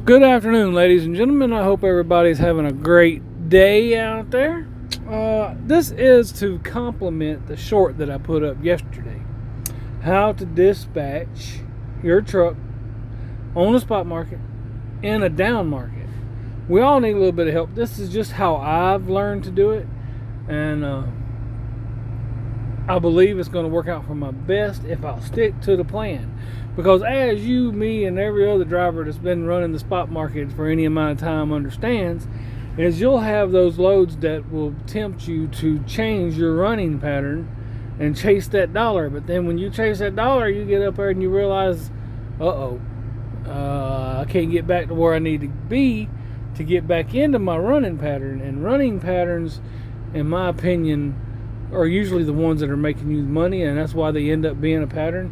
Good afternoon, ladies and gentlemen. I hope everybody's having a great day out there. This is to complement the short that I put up yesterday. How to dispatch your truck on the spot market in a down market. We all need a little bit of help. This is just how I've learned to do it. And I believe it's going to work out for my best if I'll stick to the plan. Because as you, me, and every other driver that's been running the spot market for any amount of time understands, is you'll have those loads that will tempt you to change your running pattern and chase that dollar. But then when you chase that dollar, you get up there and you realize, I can't get back to where I need to be to get back into my running pattern. And running patterns, in my opinion, are usually the ones that are making you money, and that's why they end up being a pattern.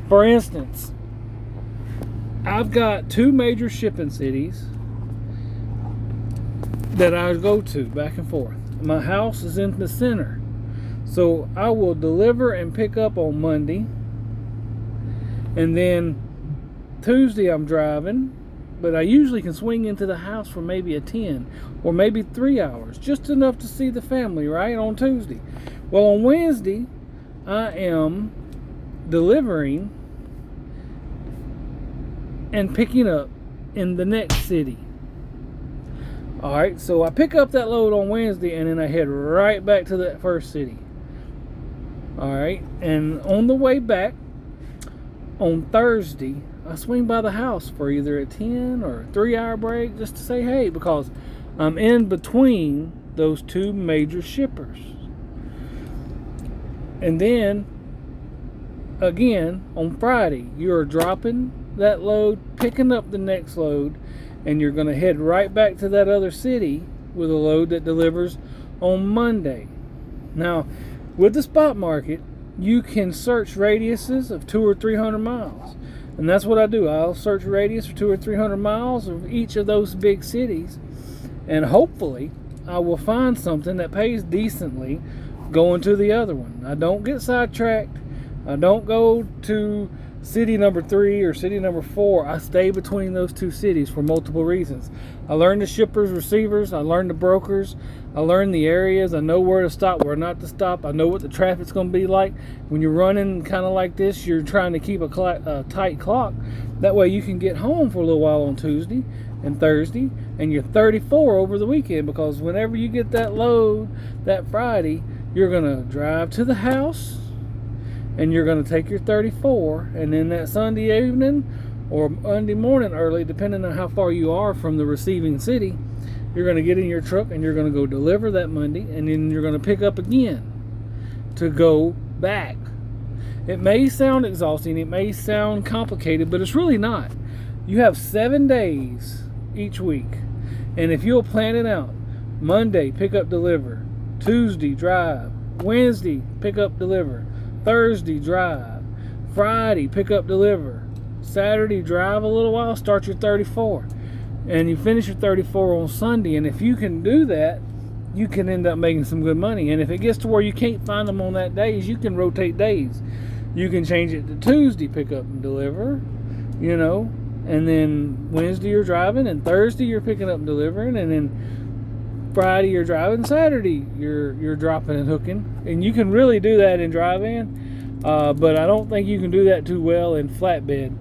For instance, I've got two major shipping cities that I go to back and forth. My house is in the center, so I will deliver and pick up on Monday, and then Tuesday I'm driving, but I usually can swing into the house for maybe a 10 or maybe 3 hours, just enough to see the family, right, on Tuesday. Well, on Wednesday I am delivering and picking up in the next city. Alright, so I pick up that load on Wednesday and then I head right back to that first city. Alright, and on the way back on Thursday, I swing by the house for either a 10 or a 3-hour break just to say hey, because I'm in between those two major shippers. And then again on Friday, you're dropping that load, picking up the next load, and you're going to head right back to that other city with a load that delivers on Monday. Now, with the spot market, you can search radiuses of 200 or 300 miles, and that's what I do. I'll search a radius for 200 or 300 miles of each of those big cities, and hopefully I will find something that pays decently going to the other one. I don't get sidetracked. I don't go to city number 3 or city number 4. I stay between those two cities for multiple reasons. I learn the shippers, receivers. I learn the brokers. I learn the areas. I know where to stop, where not to stop. I know what the traffic's going to be like. When you're running kind of like this, you're trying to keep a tight clock. That way you can get home for a little while on Tuesday and Thursday, and you're 34 over the weekend, because whenever you get that load that Friday, you're going to drive to the house and you're going to take your 34, and then that Sunday evening or Monday morning early, depending on how far you are from the receiving city, you're going to get in your truck and you're going to go deliver that Monday, and then you're going to pick up again to go back. It may sound exhausting, it may sound complicated, but it's really not. You have 7 days each week, and if you'll plan it out, Monday pick up, deliver, Tuesday drive, Wednesday pick up, deliver, Thursday drive, Friday pick up, deliver, Saturday drive a little while, start your 34, and you finish your 34 on Sunday. And if you can do that, you can end up making some good money. And if it gets to where you can't find them on that days, you can rotate days. You can change it to Tuesday pick up and deliver, and then Wednesday you're driving, and Thursday you're picking up and delivering, and then Friday you're driving, Saturday you're dropping and hooking. And you can really do that in drive-in, but I don't think you can do that too well in flatbed.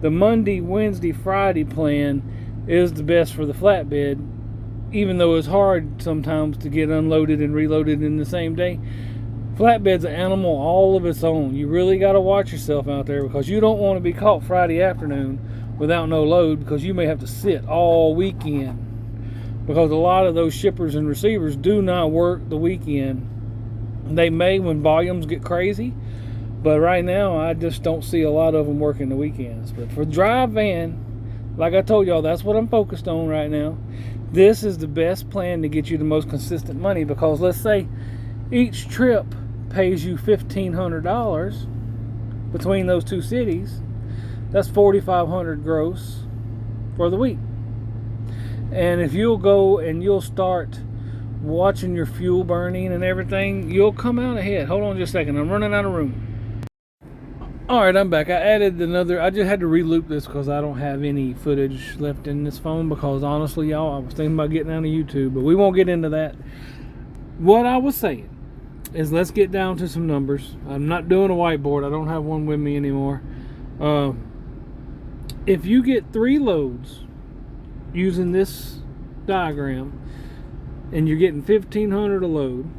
The Monday, Wednesday, Friday plan is the best for the flatbed, even though it's hard sometimes to get unloaded and reloaded in the same day. Flatbed's an animal all of its own. You really got to watch yourself out there, because you don't want to be caught Friday afternoon without no load, because you may have to sit all weekend, because a lot of those shippers and receivers do not work the weekend. They may when volumes get crazy, but right now I just don't see a lot of them working the weekends. But for drive van, like I told y'all, that's what I'm focused on right now. This is the best plan to get you the most consistent money, because let's say each trip pays you $1,500 between those two cities. That's $4,500 gross for the week. And if you'll go and you'll start watching your fuel burning and everything, you'll come out ahead. Hold on just a second, I'm running out of room. Alright, I'm back. I added another. I just had to re-loop this because I don't have any footage left in this phone, because honestly, y'all, I was thinking about getting out of YouTube, but we won't get into that. What I was saying is, let's get down to some numbers. I'm not doing a whiteboard. I don't have one with me anymore. If you get 3 loads using this diagram and you're getting $1,500 a load,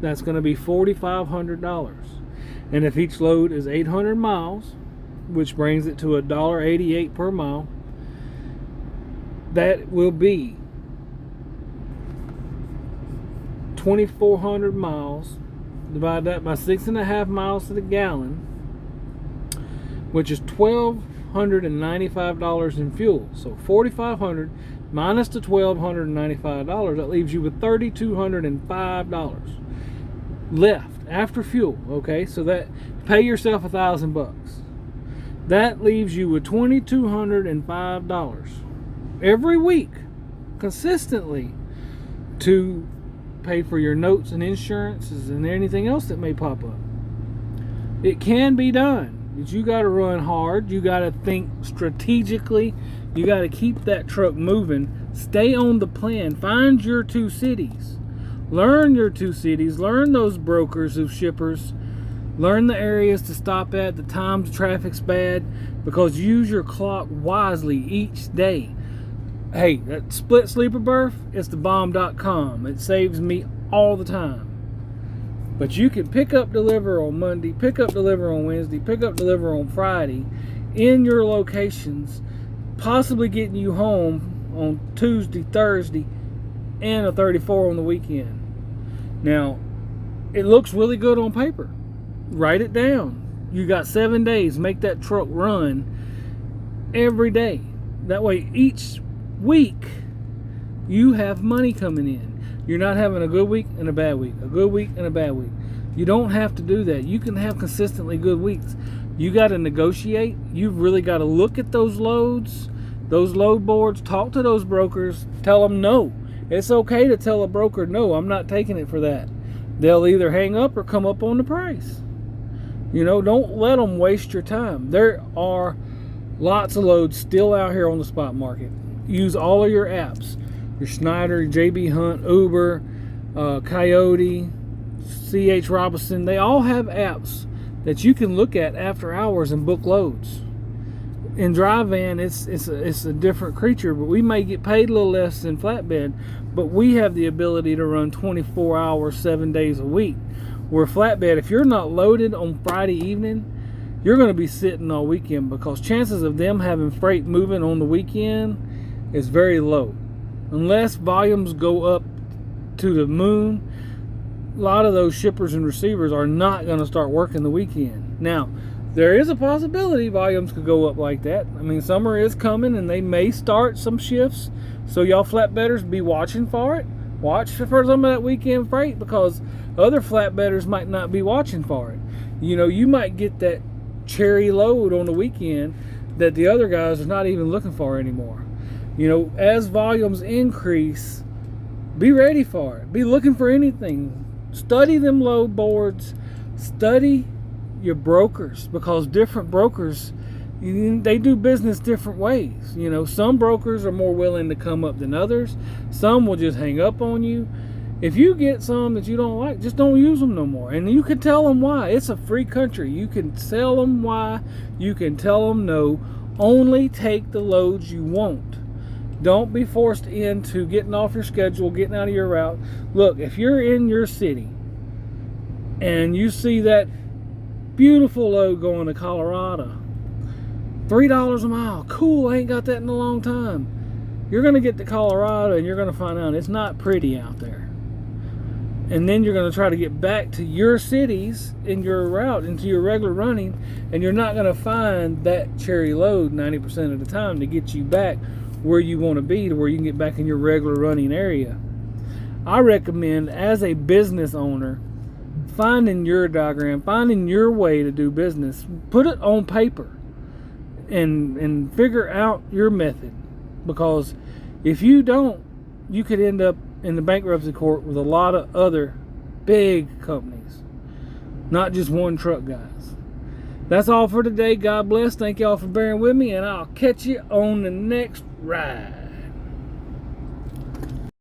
that's going to be $4,500. And if each load is 800 miles, which brings it to $1.88 per mile, that will be 2,400 miles. Divide that by 6.5 miles to the gallon, which is $1,295 in fuel. So $4,500 minus the $1,295, that leaves you with $3,205 left after fuel. Okay, so that, pay yourself $1,000 bucks. That leaves you with $2,205 every week, consistently, to pay for your notes and insurances and anything else that may pop up. It can be done, but you got to run hard. You got to think strategically. You got to keep that truck moving. Stay on the plan. Find your 2 cities. Learn your 2 cities. Learn those brokers of shippers. Learn the areas to stop at, the times traffic's bad, because use your clock wisely each day. Hey, that split sleeper berth, it's the bomb.com. It saves me all the time. But you can pick up, deliver on Monday, pick up, deliver on Wednesday, pick up, deliver on Friday in your locations, possibly getting you home on Tuesday, Thursday, and a 34 on the weekend. Now, it looks really good on paper. Write it down. You got 7 days. Make that truck run every day. That way, each week, you have money coming in. You're not having a good week and a bad week, a good week and a bad week. You don't have to do that. You can have consistently good weeks. You got to negotiate. You've really got to look at those loads, those load boards, talk to those brokers, tell them no. It's okay to tell a broker, no, I'm not taking it for that. They'll either hang up or come up on the price. You know, don't let them waste your time. There are lots of loads still out here on the spot market. Use all of your apps. Your Schneider, JB Hunt, Uber, Coyote, CH Robinson. They all have apps that you can look at after hours and book loads. In dry van, it's a different creature, but we may get paid a little less than flatbed, but we have the ability to run 24 hours, 7 days a week. Where flatbed, if you're not loaded on Friday evening, you're going to be sitting all weekend, because chances of them having freight moving on the weekend is very low. Unless volumes go up to the moon, a lot of those shippers and receivers are not going to start working the weekend. Now, there is a possibility volumes could go up like that. I mean, summer is coming and they may start some shifts. So y'all flatbedders, be watching for it. Watch for some of that weekend freight, because other flatbedders might not be watching for it. You know, you might get that cherry load on the weekend that the other guys are not even looking for anymore. You know, as volumes increase, be ready for it. Be looking for anything. Study them load boards. Study your brokers, because different brokers, they do business different ways. You know, some brokers are more willing to come up than others. Some will just hang up on you. If you get some that you don't like, just don't use them no more. And you can tell them why. It's a free country. You can tell them why. You can tell them no. Only take the loads you want. Don't be forced into getting off your schedule, getting out of your route. Look, if you're in your city and you see that beautiful load going to Colorado, $3 a mile, cool, I ain't got that in a long time. You're going to get to Colorado and you're going to find out it's not pretty out there. And then you're going to try to get back to your cities in your route, into your regular running, and you're not going to find that cherry load 90% of the time to get you back where you want to be, to where you can get back in your regular running area. I recommend, as a business owner, finding your diagram, finding your way to do business. Put it on paper and figure out your method, because if you don't, you could end up in the bankruptcy court with a lot of other big companies, not just one truck guys. That's all for today. God bless. Thank y'all for bearing with me, and I'll catch you on the next ride.